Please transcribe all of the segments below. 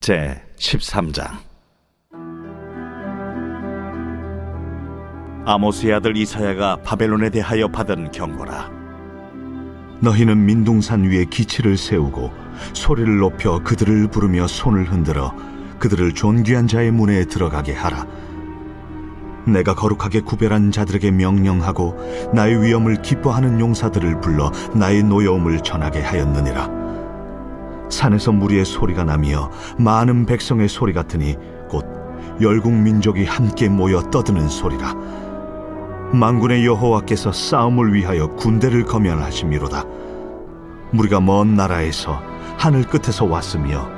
제 13장. 아모스의 아들 이사야가 바벨론에 대하여 받은 경고라. 너희는 민둥산 위에 기치를 세우고 소리를 높여 그들을 부르며 손을 흔들어 그들을 존귀한 자의 문에 들어가게 하라. 내가 거룩하게 구별한 자들에게 명령하고 나의 위엄을 기뻐하는 용사들을 불러 나의 노여움을 전하게 하였느니라. 산에서 무리의 소리가 나며 많은 백성의 소리 같으니 곧 열국 민족이 함께 모여 떠드는 소리라. 만군의 여호와께서 싸움을 위하여 군대를 거면하심이로다. 무리가 먼 나라에서 하늘 끝에서 왔으며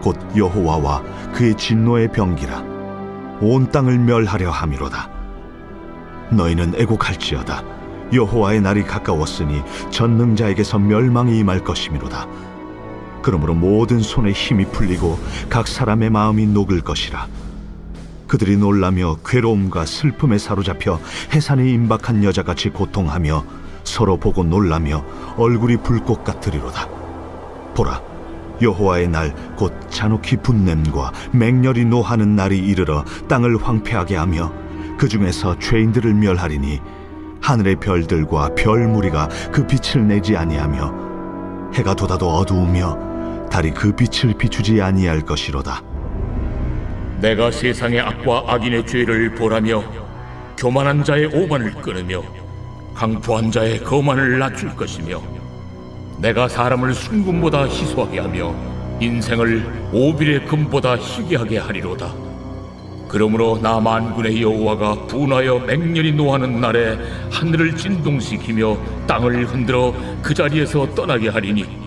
곧 여호와와 그의 진노의 병기라. 온 땅을 멸하려 함이로다. 너희는 애곡할지어다. 여호와의 날이 가까웠으니 전능자에게서 멸망이 임할 것이미로다. 그러므로 모든 손에 힘이 풀리고 각 사람의 마음이 녹을 것이라. 그들이 놀라며 괴로움과 슬픔에 사로잡혀 해산에 임박한 여자같이 고통하며 서로 보고 놀라며 얼굴이 불꽃 같으리로다. 보라, 여호와의 날 곧 잔혹히 분냄과 맹렬히 노하는 날이 이르러 땅을 황폐하게 하며 그 중에서 죄인들을 멸하리니 하늘의 별들과 별 무리가 그 빛을 내지 아니하며 해가 돋아도 어두우며 달이 그 빛을 비추지 아니할 것이로다. 내가 세상의 악과 악인의 죄를 보라며 교만한 자의 오만을 끊으며 강포한 자의 거만을 낮출 것이며 내가 사람을 순금보다 희소하게 하며 인생을 오빌의 금보다 희귀하게 하리로다. 그러므로 나 만군의 여호와가 분하여 맹렬히 노하는 날에 하늘을 진동시키며 땅을 흔들어 그 자리에서 떠나게 하리니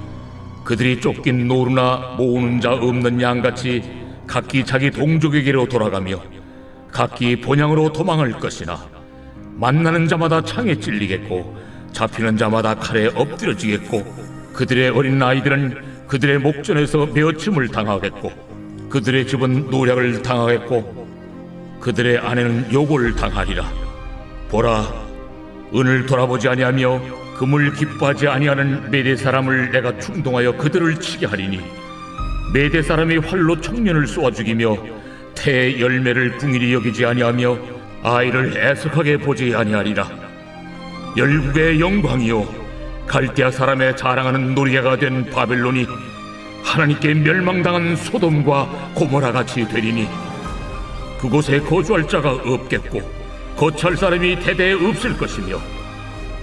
그들이 쫓긴 노루나 모으는 자 없는 양같이 각기 자기 동족에게로 돌아가며 각기 본향으로 도망할 것이나 만나는 자마다 창에 찔리겠고 잡히는 자마다 칼에 엎드려지겠고 그들의 어린 아이들은 그들의 목전에서 베어침을 당하겠고 그들의 집은 노략을 당하겠고 그들의 아내는 요고를 당하리라. 보라, 은을 돌아보지 아니하며 금을 기뻐하지 아니하는 메대 사람을 내가 충동하여 그들을 치게 하리니 메대 사람이 활로 청년을 쏘아 죽이며 태의 열매를 궁일이 여기지 아니하며 아이를 애석하게 보지 아니하리라. 열국의 영광이요 갈대아 사람의 자랑하는 노리개가 된 바벨론이 하나님께 멸망당한 소돔과 고모라 같이 되리니 그곳에 거주할 자가 없겠고 거처할 사람이 대대에 없을 것이며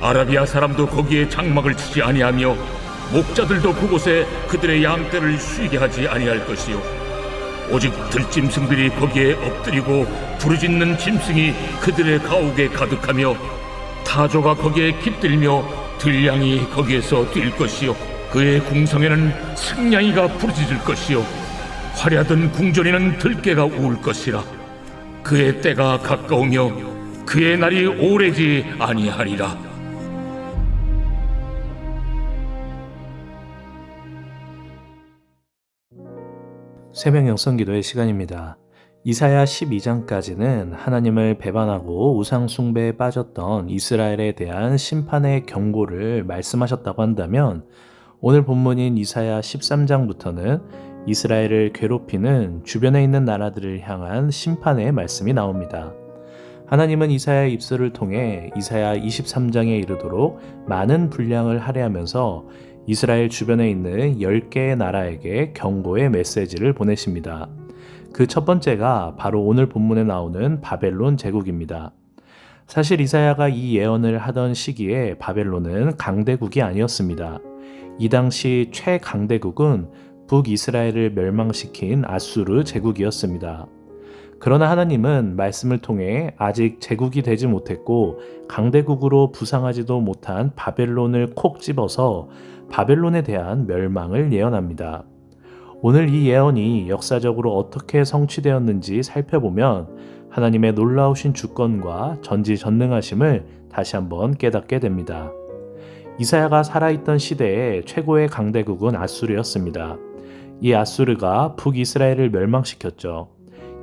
아라비아 사람도 거기에 장막을 치지 아니하며 목자들도 그곳에 그들의 양떼를 쉬게 하지 아니할 것이요 오직 들짐승들이 거기에 엎드리고 부르짖는 짐승이 그들의 가옥에 가득하며 타조가 거기에 깃들며 들량이 거기에서 뛸 것이요 그의 궁성에는 승냥이가 부르짖을 것이요 화려하던 궁전에는 들깨가 울 것이라. 그의 때가 가까우며 그의 날이 오래지 아니하리라. 새벽 영성기도의 시간입니다. 이사야 12장까지는 하나님을 배반하고 우상 숭배에 빠졌던 이스라엘에 대한 심판의 경고를 말씀하셨다고 한다면 오늘 본문인 이사야 13장부터는 이스라엘을 괴롭히는 주변에 있는 나라들을 향한 심판의 말씀이 나옵니다. 하나님은 이사야의 입술을 통해 이사야 23장에 이르도록 많은 분량을 할애하면서 이스라엘 주변에 있는 10개의 나라에게 경고의 메시지를 보내십니다. 그 첫 번째가 바로 오늘 본문에 나오는 바벨론 제국입니다. 사실 이사야가 이 예언을 하던 시기에 바벨론은 강대국이 아니었습니다. 이 당시 최강대국은 북이스라엘을 멸망시킨 아수르 제국이었습니다. 그러나 하나님은 말씀을 통해 아직 제국이 되지 못했고 강대국으로 부상하지도 못한 바벨론을 콕 집어서 바벨론에 대한 멸망을 예언합니다. 오늘 이 예언이 역사적으로 어떻게 성취되었는지 살펴보면 하나님의 놀라우신 주권과 전지전능하심을 다시 한번 깨닫게 됩니다. 이사야가 살아있던 시대의 최고의 강대국은 아수르였습니다. 이 아수르가 북이스라엘을 멸망시켰죠.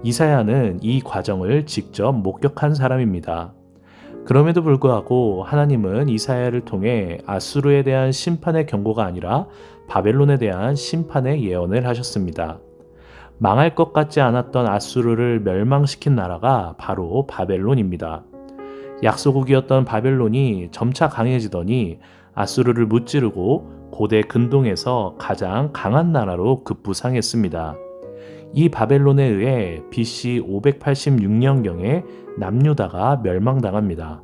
이사야는 이 과정을 직접 목격한 사람입니다. 그럼에도 불구하고 하나님은 이사야를 통해 아수르에 대한 심판의 경고가 아니라 바벨론에 대한 심판의 예언을 하셨습니다. 망할 것 같지 않았던 아수르를 멸망시킨 나라가 바로 바벨론입니다. 약소국이었던 바벨론이 점차 강해지더니 아수르를 무찌르고 고대 근동에서 가장 강한 나라로 급부상했습니다. 이 바벨론에 의해 BC 586년경에 남유다가 멸망당합니다.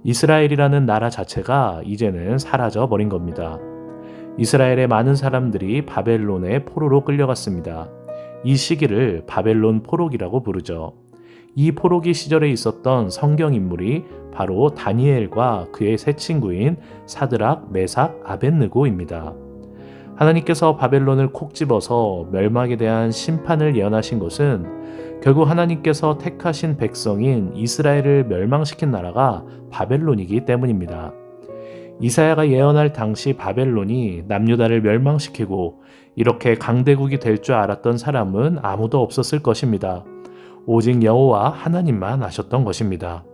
이스라엘이라는 나라 자체가 이제는 사라져 버린 겁니다. 이스라엘의 많은 사람들이 바벨론의 포로로 끌려갔습니다. 이 시기를 바벨론 포로기라고 부르죠. 이 포로기 시절에 있었던 성경 인물이 바로 다니엘과 그의 세 친구인 사드락, 메삭, 아벳느고입니다. 하나님께서 바벨론을 콕 집어서 멸망에 대한 심판을 예언하신 것은 결국 하나님께서 택하신 백성인 이스라엘을 멸망시킨 나라가 바벨론이기 때문입니다. 이사야가 예언할 당시 바벨론이 남유다를 멸망시키고 이렇게 강대국이 될 줄 알았던 사람은 아무도 없었을 것입니다. 오직 여호와 하나님만 아셨던 것입니다.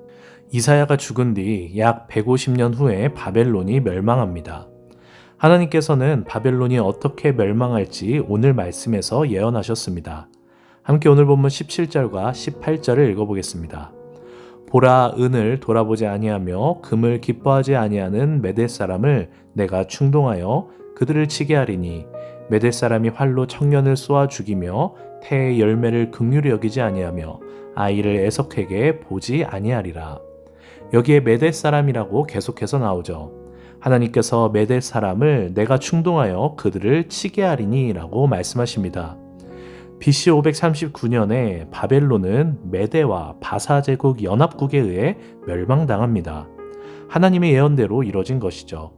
이사야가 죽은 뒤 약 150년 후에 바벨론이 멸망합니다. 하나님께서는 바벨론이 어떻게 멸망할지 오늘 말씀에서 예언하셨습니다. 함께 오늘 본문 17절과 18절을 읽어보겠습니다. 보라, 은을 돌아보지 아니하며 금을 기뻐하지 아니하는 메대 사람을 내가 충동하여 그들을 치게 하리니 메대 사람이 활로 청년을 쏘아 죽이며 태의 열매를 긍휼히 여기지 아니하며 아이를 애석하게 보지 아니하리라. 여기에 메대 사람이라고 계속해서 나오죠. 하나님께서 메대 사람을 내가 충동하여 그들을 치게 하리니 라고 말씀하십니다. BC 539년에 바벨론은 메대와 바사 제국 연합국에 의해 멸망당합니다. 하나님의 예언대로 이뤄진 것이죠.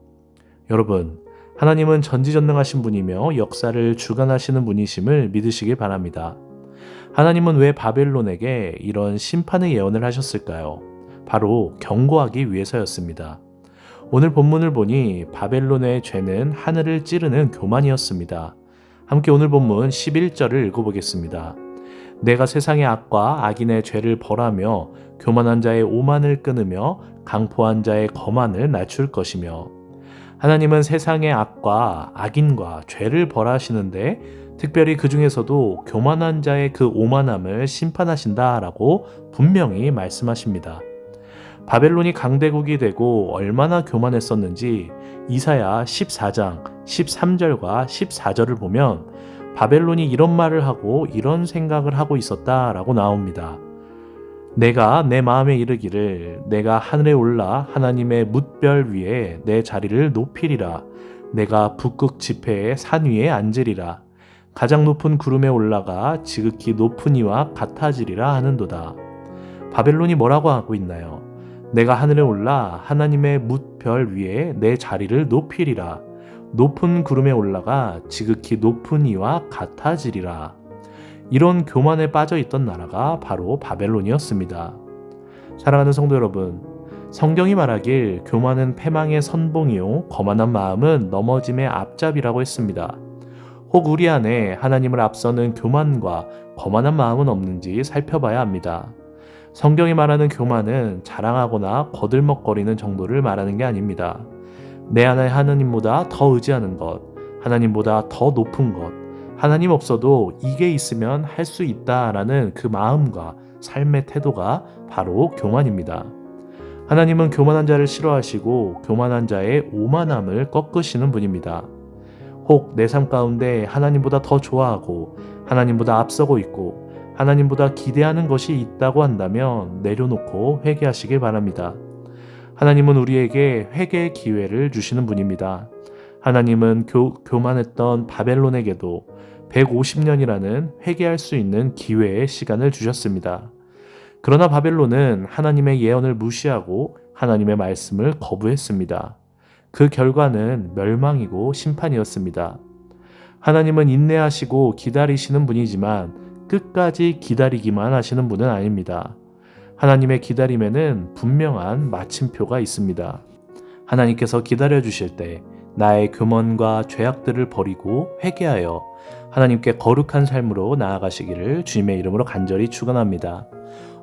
여러분, 하나님은 전지전능하신 분이며 역사를 주관하시는 분이심을 믿으시기 바랍니다. 하나님은 왜 바벨론에게 이런 심판의 예언을 하셨을까요? 바로 경고하기 위해서였습니다. 오늘 본문을 보니 바벨론의 죄는 하늘을 찌르는 교만이었습니다. 함께 오늘 본문 11절을 읽어보겠습니다. 내가 세상의 악과 악인의 죄를 벌하며 교만한 자의 오만을 끊으며 강포한 자의 거만을 낮출 것이며. 하나님은 세상의 악과 악인과 죄를 벌하시는데 특별히 그 중에서도 교만한 자의 그 오만함을 심판하신다라고 분명히 말씀하십니다. 바벨론이 강대국이 되고 얼마나 교만했었는지 이사야 14장 13절과 14절을 보면 바벨론이 이런 말을 하고 이런 생각을 하고 있었다라고 나옵니다. 내가 내 마음에 이르기를 내가 하늘에 올라 하나님의 뭇별 위에 내 자리를 높이리라. 내가 북극 지폐의 산 위에 앉으리라. 가장 높은 구름에 올라가 지극히 높은 이와 같아지리라 하는도다. 바벨론이 뭐라고 하고 있나요? 내가 하늘에 올라 하나님의 뭇별 위에 내 자리를 높이리라. 높은 구름에 올라가 지극히 높은 이와 같아지리라. 이런 교만에 빠져 있던 나라가 바로 바벨론이었습니다. 사랑하는 성도 여러분, 성경이 말하길 교만은 패망의 선봉이요 거만한 마음은 넘어짐의 앞잡이라고 했습니다. 혹 우리 안에 하나님을 앞서는 교만과 거만한 마음은 없는지 살펴봐야 합니다. 성경이 말하는 교만은 자랑하거나 거들먹거리는 정도를 말하는 게 아닙니다. 내 안에 하나님보다 더 의지하는 것, 하나님보다 더 높은 것, 하나님 없어도 이게 있으면 할 수 있다라는 그 마음과 삶의 태도가 바로 교만입니다. 하나님은 교만한 자를 싫어하시고 교만한 자의 오만함을 꺾으시는 분입니다. 혹 내 삶 가운데 하나님보다 더 좋아하고 하나님보다 앞서고 있고 하나님보다 기대하는 것이 있다고 한다면 내려놓고 회개하시길 바랍니다. 하나님은 우리에게 회개의 기회를 주시는 분입니다. 하나님은 교만했던 바벨론에게도 150년이라는 회개할 수 있는 기회의 시간을 주셨습니다. 그러나 바벨론은 하나님의 예언을 무시하고 하나님의 말씀을 거부했습니다. 그 결과는 멸망이고 심판이었습니다. 하나님은 인내하시고 기다리시는 분이지만 끝까지 기다리기만 하시는 분은 아닙니다. 하나님의 기다림에는 분명한 마침표가 있습니다. 하나님께서 기다려주실 때 나의 교만과 죄악들을 버리고 회개하여 하나님께 거룩한 삶으로 나아가시기를 주님의 이름으로 간절히 축원합니다.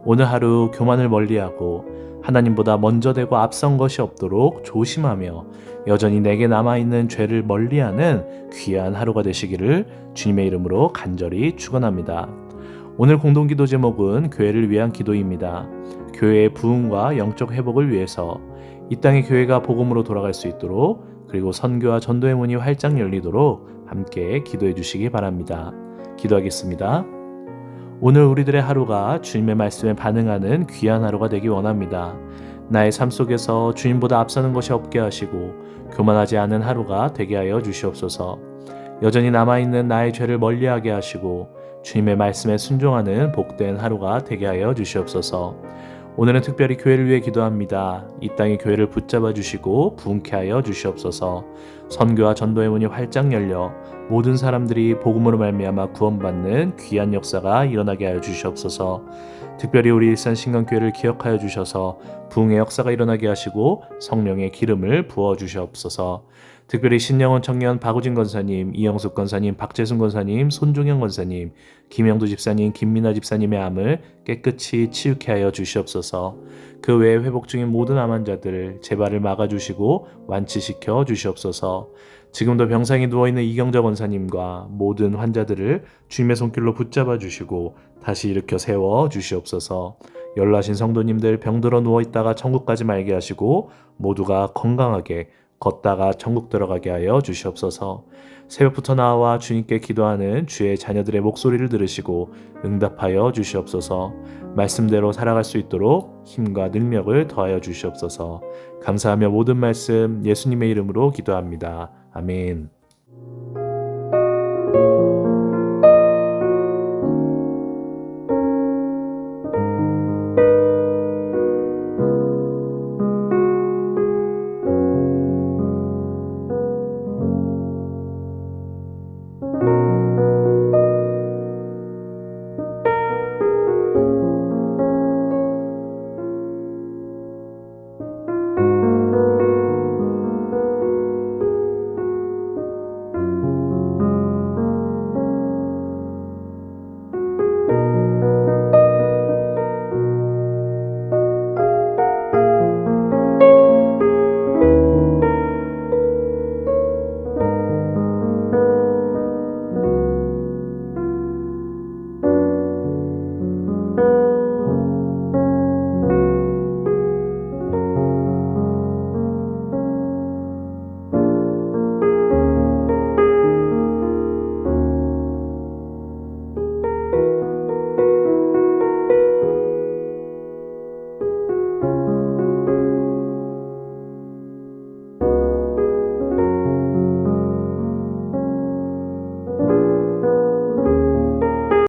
오늘 하루 교만을 멀리하고 하나님보다 먼저 되고 앞선 것이 없도록 조심하며 여전히 내게 남아있는 죄를 멀리하는 귀한 하루가 되시기를 주님의 이름으로 간절히 축원합니다. 오늘 공동기도 제목은 교회를 위한 기도입니다. 교회의 부흥과 영적 회복을 위해서 이 땅의 교회가 복음으로 돌아갈 수 있도록 그리고 선교와 전도의 문이 활짝 열리도록 함께 기도해 주시기 바랍니다. 기도하겠습니다. 오늘 우리들의 하루가 주님의 말씀에 반응하는 귀한 하루가 되기 원합니다. 나의 삶 속에서 주님보다 앞서는 것이 없게 하시고 교만하지 않은 하루가 되게 하여 주시옵소서. 여전히 남아있는 나의 죄를 멀리하게 하시고 주님의 말씀에 순종하는 복된 하루가 되게 하여 주시옵소서. 오늘은 특별히 교회를 위해 기도합니다. 이 땅의 교회를 붙잡아 주시고 부흥케 하여 주시옵소서. 선교와 전도의 문이 활짝 열려 모든 사람들이 복음으로 말미암아 구원받는 귀한 역사가 일어나게 하여 주시옵소서. 특별히 우리 일산신강교회를 기억하여 주셔서 부흥의 역사가 일어나게 하시고 성령의 기름을 부어 주시옵소서. 특별히 신영원 청년 박우진 권사님, 이영숙 권사님, 박재순 권사님, 손종영 권사님, 김영두 집사님, 김민아 집사님의 암을 깨끗이 치유케 하여 주시옵소서. 그 외에 회복 중인 모든 암 환자들 재발을 막아주시고 완치시켜 주시옵소서. 지금도 병상에 누워있는 이경자 권사님과 모든 환자들을 주님의 손길로 붙잡아 주시고 다시 일으켜 세워 주시옵소서. 연로하신 성도님들 병들어 누워있다가 천국까지 말게 하시고 모두가 건강하게 걷다가 천국 들어가게 하여 주시옵소서. 새벽부터 나와 주님께 기도하는 주의 자녀들의 목소리를 들으시고 응답하여 주시옵소서. 말씀대로 살아갈 수 있도록 힘과 능력을 더하여 주시옵소서. 감사하며 모든 말씀 예수님의 이름으로 기도합니다. 아멘.